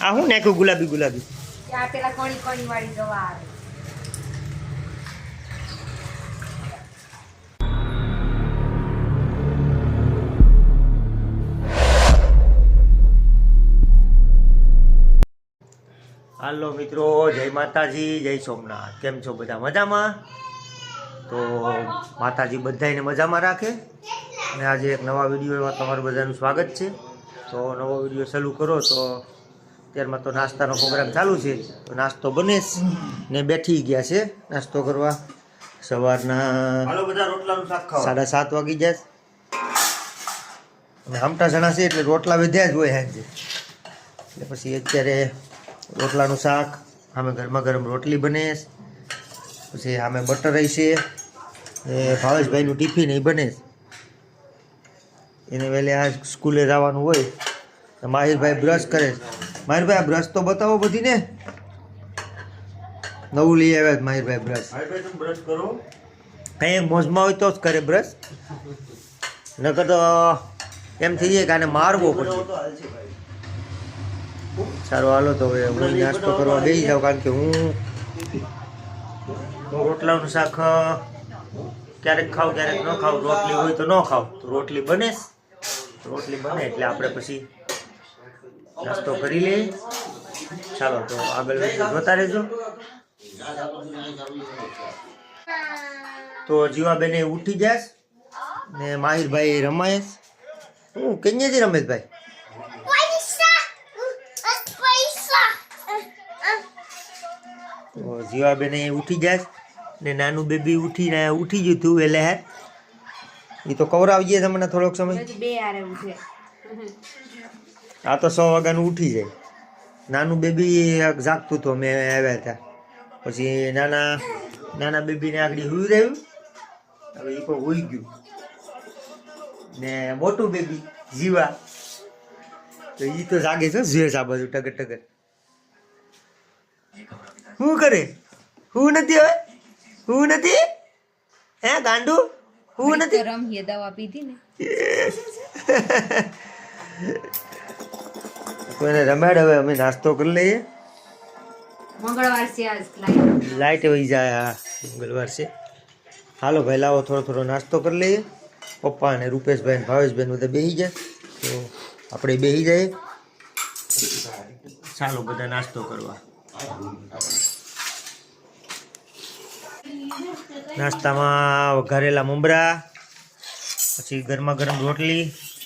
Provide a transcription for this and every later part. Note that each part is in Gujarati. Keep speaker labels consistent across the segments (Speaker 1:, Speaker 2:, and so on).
Speaker 1: આ હું નાખ્યું ગુલાબી ગુલાબી?
Speaker 2: આ પેલા કણી કણી વાળી દવા આવે.
Speaker 1: હાલો મિત્રો, જય માતાજી, જય સોમનાથ. કેમ છો બધા? મજામાં? તો માતાજી બધાને મજામાં રાખે. અને આજે એક નવા વિડીયોમાં તમારું બધાનું સ્વાગત છે. તો નવો વિડીયો ચાલુ કરો તો ત્યારમાં તો નાસ્તાનો પ્રોગ્રામ ચાલુ છે. તો નાસ્તો બને ને બેઠી ગયા છે નાસ્તો કરવા. સવારના 7:30 વાગી જાય. અને આમટા જણા છે એટલે રોટલા વધ્યા જ હોય સાંજે. એટલે પછી અત્યારે રોટલાનું શાક, આમે ગરમા ગરમ રોટલી બને, પછી આમે બટર છે, એ ભાવેશભાઈનું ટિફિન એ બને. એને વહેલે આ સ્કૂલે જવાનું હોય તો માહિરભાઈ બ્રશ કરે. માહિરભાઈ આ બ્રશ તો બતાવો બધીને. નવું લઈ આવ્યા માહિરભાઈ બ્રશ. બ્રશ કરો કંઈ મોજમાં હોય તો જ કરે બ્રશ, નકર તો એમ થઈ જાય કે આને મારવો પડે. સારું હાલો તો હવે હું નાસ્તો કરવા બેસી જાઉં, કારણ કે હું રોટલાનું શાક ક્યારેક ખાવ ક્યારેક ન ખાવ. રોટલી હોય તો ન ખાવ તો રોટલી બને. રોટલી બને એટલે આપણે પછી નાસ્તો કરી લઈએ. ચાલો તો આગળ જોતા રહેજો. તો જીવાબેન ઉઠી જાય ને માહિરભાઈ રમાય. હું કન્યાથી રમેશભાઈ જીવાબેન ઉઠી જાય ને નાનું બેબી ઉઠી ગયું હતું વહેલે હે. એ તો કવરાવીએ તમને થોડોક સમય. આ તો 100 વાગ્યાનું ઉઠી જાય. નાનું બેબી જાગતું હતું, અમે આવ્યા હતા પછી નાના બેબીને આગળ હુઈ રહ્યું. હવે એ પણ હુઈ ગયું ને મોટું બેબી જીવા તો એ તો જાગે છે. જોઈએ છે આ બાજુ ટગર ટગર. શું કરે? હું નથી હવે, હું નથી હે ગાંડુ, હું નથી.
Speaker 2: રમીએ દવા પીધી ને
Speaker 1: કોઈને રમાડ. હવે અમે નાસ્તો કરી લઈએ.
Speaker 2: મંગળવાર છે આજ,
Speaker 1: લાઈટ વહી જાય. હા મંગળવાર છે. હાલો ભાઈ લાવો થોડો નાસ્તો કરી લઈએ. પપ્પા અને રૂપેશભાઈ ને ભાવેશભાઈ બધા બેસી જાય તો આપણે બેસી જઈએ. ચાલો બધા નાસ્તો કરવા. નાસ્તામાં વઘારેલા મમરા, પછી ગરમા ગરમ રોટલી,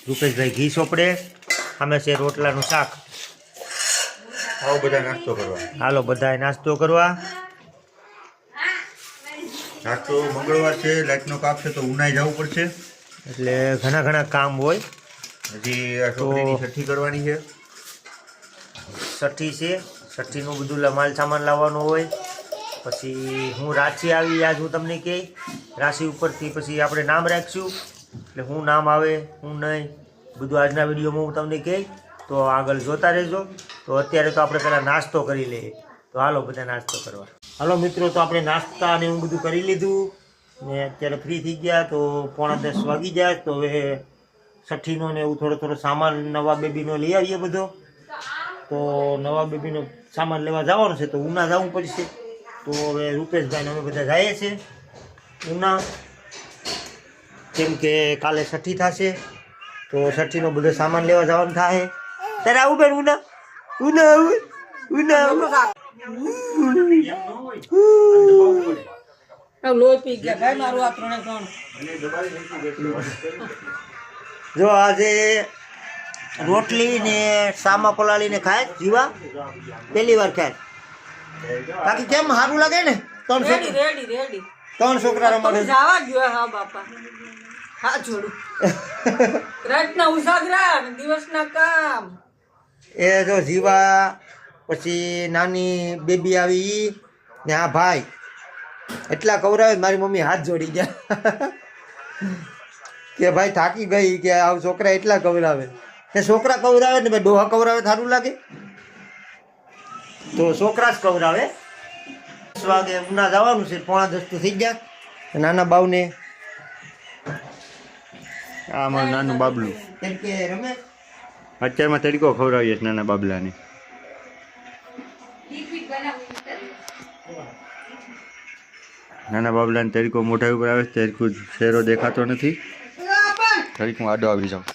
Speaker 1: રૂપેશભાઈ ઘી સોપડે, અમે છે રોટલાનું શાક. આવો બધા નાસ્તો કરવા. હાલો બધા નાસ્તો કરવા.
Speaker 3: નાસ્તો મંગળવાર છે, લાઈટનો કાપ છે તો ઉનાઈ જવું પડશે,
Speaker 1: એટલે ઘણા કામ હોય.
Speaker 3: હજી આ છોકરીની છઠ્ઠી કરવાની છે.
Speaker 1: છઠ્ઠી છે, છઠ્ઠીનું બધું માલ સામાન લાવવાનું હોય. પછી હું રાશિ આવી આજ હું તમને કહી. રાશિ ઉપરથી પછી આપણે નામ રાખીશું, એટલે શું નામ આવે શું નહીં બધું આજના વિડીયોમાં હું તમને કહી. તો આગળ જોતા રહેજો. તો અત્યારે તો આપણે પહેલાં નાસ્તો કરી લઈએ. તો હાલો બધા નાસ્તો કરવા. હાલો મિત્રો, તો આપણે નાસ્તા ને એવું બધું કરી લીધું ને અત્યારે ફ્રી થઈ ગયા. તો 9:45 વાગી જાય. તો હવે છઠ્ઠીનો ને એવું થોડો સામાન નવા બેબીનો લઈ આવીએ બધો. તો નવા બેબીનો સામાન લેવા જવાનું છે તો ઉના જવું પડશે. તો હવે રૂપેશભાઈને અમે બધા જઈએ છીએ ઉના, કેમ કે કાલે છઠ્ઠી થશે. તો છઠ્ઠીનો બધો સામાન લેવા જવાનું થાય. ત્યારે આવું બેન ઉના જો આજે રોટલી ને સામા પલાળી ને ખાય. જીવા પહેલી વાર ખાય. બાકી કેમ સારું લાગે ને? 3 છોકરા રમાડે. એ જો જીવા, પછી નાની બેબી આવી ને આ ભાઈ એટલા કવરાવે. મારી મમ્મી હાથ જોડી ગયા કે ભાઈ થાકી ગઈ કે આ છોકરા એટલા કવરાવે. એ છોકરા કવરાવે ને ભાઈ ડોહા કવરાવે સારું લાગે? તો છોકરા જ કવરાવે. 10 વાગે ઉના જવાનું છે, 9:45 તો થઈ ગયા. નાના બાવને
Speaker 3: આમાં નાનું બાબલું
Speaker 1: કેમ કે રમે
Speaker 3: અત્યારમાં તડકો ખવડાવીએ નાના બાબલાને. નાના બાબલાને તરીકો મોઢા ઉપર આવે છે, તરીકો શેરો દેખાતો નથી. તરીક હું આડો આવી જાઉં.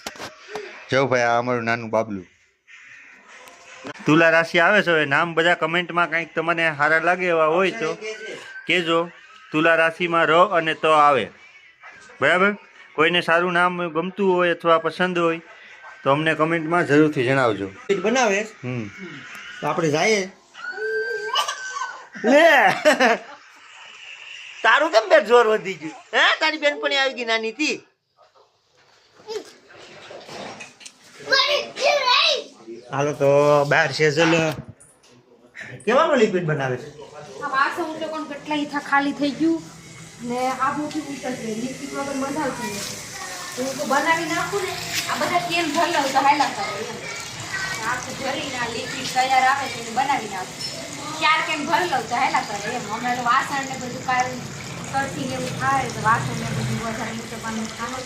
Speaker 3: જો ભાઈ આ અમારું નાનું બાબલું. તુલા રાશિ આવે છે. હવે નામ બધા કમેન્ટમાં કંઈક તમને સારા લાગે એવા હોય તો કહેજો. તુલા રાશિમાં ર અને ત આવે, બરાબર. કોઈને સારું નામ ગમતું હોય અથવા પસંદ હોય તો અમને કમેન્ટમાં જરૂરથી જણાવજો.
Speaker 1: બનાવે તો આપણે જઈએ. લે તારું કેમ બે જોર વધી ગયું? હે તારી બેનપણી આવી ગઈ નાની થી. હાલો તો બહાર સેજલ કેવાનું લિક્વિડ બનાવે છે?
Speaker 2: આ વાસણ એટલે કોણ કેટલા ઈથા ખાલી થઈ ગયું ને આ બધું ઉતરશે લિક્વિડ વગર બનાવતી નથી. હું તો બનાવી નાખું ને આ બધા કેમ ભરી લઉં તો હાલા કરે એમ. આખું ભરીને આ લિક્વિડ તૈયાર આવે તો એને બનાવી નાખું. 4 કેમ ભરી લઉં તો હાલા કરે એમ. હમણાં તો વાસણ ને બધું કાઢી કરતી એવું થાય તો વાસણ ને બધું વધારે મૂકવાનું ખાવ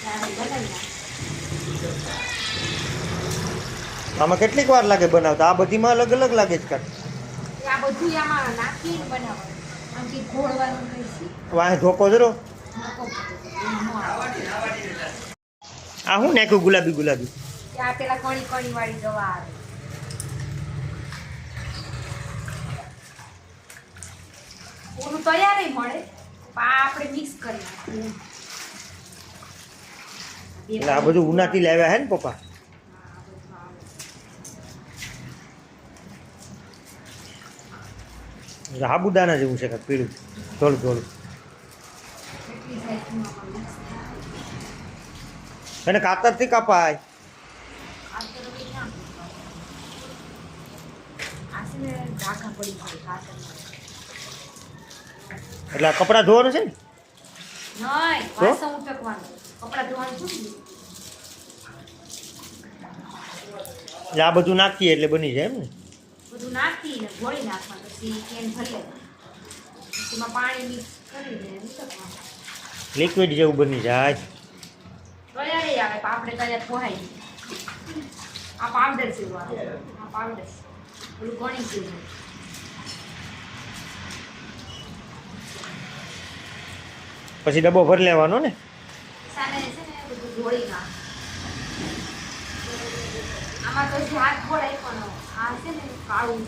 Speaker 2: ત્યારે બનાવી નાખું.
Speaker 1: આમાં કેટલીક વાર લાગે બનાવતા? આ બધીમાં અલગ અલગ લાગે છે કાંઈ?
Speaker 2: આ બધું આમાં નાખીને બનાવવાનું. આમ કે ઘોળવાનું નહીં છે.
Speaker 1: વાહ ધોકો જરો. આ હું નાખ્યું ગુલાબી ગુલાબી?
Speaker 2: આ પેલા કણી કણી વાળી દવા આવે. ઓનું તૈયાર ય મળે પણ આ આપણે મિક્સ કરી નાખીએ.
Speaker 1: એટલે આ બધું ઉનાથી લાવ્યા હે ને પપ્પા? સાબુદાના જેવું છે કાંઈક પીળું થોડું થોડું.
Speaker 2: એટલી જાતનું આમાં mix થાય.
Speaker 1: એને કાતરથી કાપાય.
Speaker 2: આ તો હવે ક્યાં આ છે ને ઢાંકા પડી જાય કાતરમાં.
Speaker 1: એટલે આ કપડાં ધોવાનું છે ને?
Speaker 2: નહીં વાસણ ઉટકવાનું. કપડાં ધોવાનું શું થયું?
Speaker 1: એટલે આ બધું નાખીએ એટલે બની જાય એમ ને?
Speaker 2: બધું નાખીને ગોળી નાખવાનું. પછી કેન ભરી લેવાનું. એમાં પાણી મિક્સ કરીને ઉટકવાનું.
Speaker 1: લિક્વિડ જેવું બની જાય.
Speaker 2: તૈયાર ય આવે પણ આપણે તૈયાર પોહાય નહીં. આ પાવડર જેવું આવે. આ પાવડર ઓલું ગણી જેવું.
Speaker 1: પછી ડબ્બો ભરી લેવાનો ને?
Speaker 2: સામે છે ને બધું ગોળી નાખ. આમાં તો જે હાથ ગોળાય પણ આ છે ને કાળું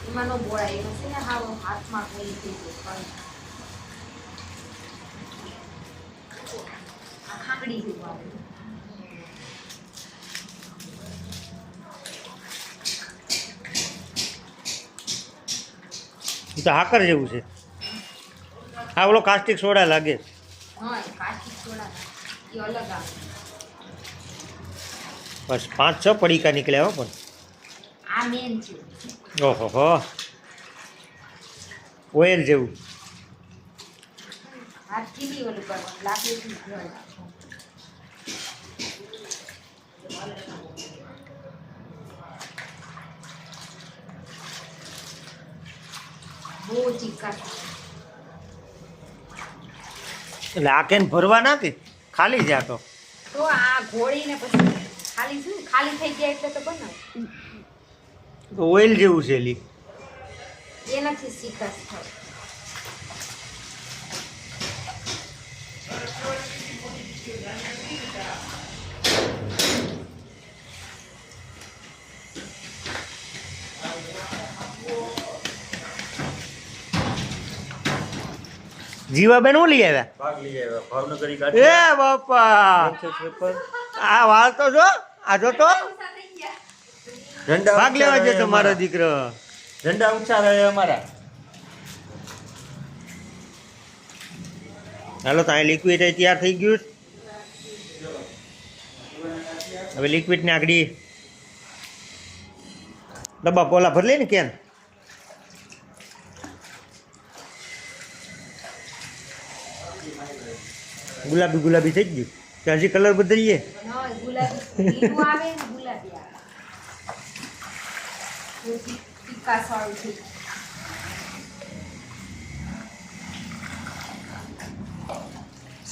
Speaker 2: એમાં નો ગોળાય. એમાં છે ને હાથમાં કોઈ થઈ ગયું. આ ખાંગડી જેવું આવે.
Speaker 1: એ તો હાકર જેવું છે. હા ઓલો કાસ્ટિક સોડા લાગે.
Speaker 2: હા એ કાચી સોડા એ અલગ આવે.
Speaker 1: બસ 5-6 પડીકા નીકળ્યા હો પણ.
Speaker 2: આ મેન છે.
Speaker 1: ઓહો હો ઓઇલ જેવું.
Speaker 2: હાથ કીલી ઓલું કરવાનું લાકડીથી ગળ નાખવાનું. બહુ ચીકા થાય.
Speaker 1: એટલે આ કેન ભરવા ના કે ખાલી છે આ તો?
Speaker 2: તો આ ઘોળીને પછી ખાલી શું ખાલી થઈ ગયા એટલે તો બનાવ.
Speaker 1: ઓઇલ જેવું છે લી.
Speaker 2: એનાથી ચીકાશ થાય.
Speaker 1: જીવાબેન હું લઈ આવ્યા?
Speaker 3: ભાગ લઈ આવ્યા ભાવનગરી
Speaker 1: એ બાપા આ વાળ તો જો આ જો તો ભાગ લેવા જતો મારો દીકરો.
Speaker 3: ઝંડા ઊંચા રહે અમારા.
Speaker 1: હાલો તો આ લિક્વિડ તૈયાર થઈ ગયું. હવે લિક્વિડ ને આગળ ડબ્બા પોલા ભરી લે ને કેન. ગુલાબી ગુલાબી થઈ ગયું કે હજી કલર બદલીએ?
Speaker 2: ના ગુલાબી લીલું આવે ને ગુલાબી આવે. ચીકાશ વાળું છે.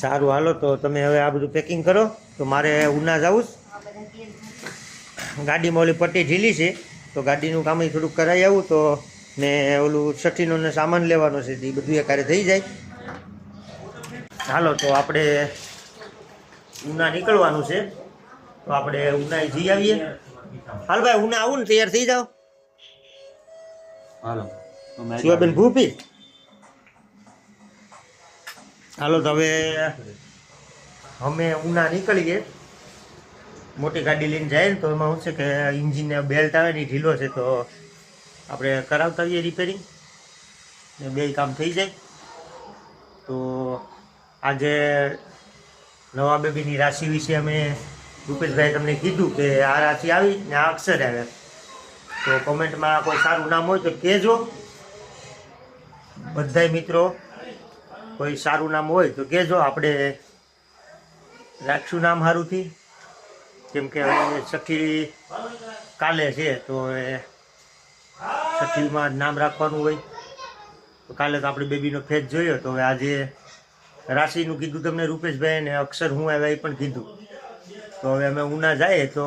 Speaker 1: સારું હાલો તો તમે હવે આ બધું પેકિંગ કરો તો મારે ઉના જવું છે.
Speaker 2: આ બધા તેલ
Speaker 1: ગાડીમાં ઓલી પટ્ટી ઢીલી છે તો ગાડીનું કામ થોડુંક કરાવી આવું તો ને ઓલું છઠ્ઠીનો ને સામાન લેવાનો છે એ બધું એકારે થઈ જાય. હાલો તો આપણે ઉના નીકળવાનું છે, તો આપણે ઉના જઈ આવીએ. હાલ ભાઈ ઉના આવું ને તૈયાર થઈ જાઓ.
Speaker 3: હાલો
Speaker 1: શિવાબેન ભૂપી. હાલો તો હવે અમે ઉના નીકળીએ. મોટી ગાડી લઈને જાય ને તો એમાં શું છે કે ઇન્જિનને બેલ્ટ આવે ને એ ઢીલો છે, તો આપણે કરાવતા આવીએ રિપેરિંગ ને બે કામ થઈ જાય. તો આજે નવા બેબીની રાશિ વિશે અમે રૂપેશભાઈ તમને કીધું કે આ રાશિ આવી ને આ અક્ષર આવ્યા. તો કોમેન્ટમાં કોઈ સારું નામ હોય તો કહેજો. બધાય મિત્રો કોઈ સારું નામ હોય તો કહેજો, આપણે રાખશું નામ સારુંથી. કેમ કે હવે છઠ્ઠી કાલે છે, તો એ છઠ્ઠીમાં નામ રાખવાનું હોય. તો કાલે તો આપણે બેબીનો ફેસ જોયો, તો હવે આજે રાશિનું કીધું તમને રૂપેશભાઈ, ને અક્ષર હું આવ્યા એ પણ કીધું. તો હવે અમે ઉના જઈએ તો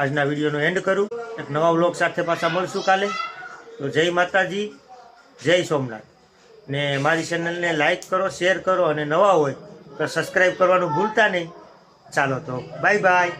Speaker 1: આજના વિડીયોનો એન્ડ કરું. એક નવા વ્લોગ સાથે પાછા મળશું કાલે. તો જય માતાજી, જય સોમનાથ. ને મારી ચેનલને લાઈક કરો, શેર કરો, અને નવા હોય તો સબસ્ક્રાઈબ કરવાનું ભૂલતા નહીં. ચાલો તો બાય બાય.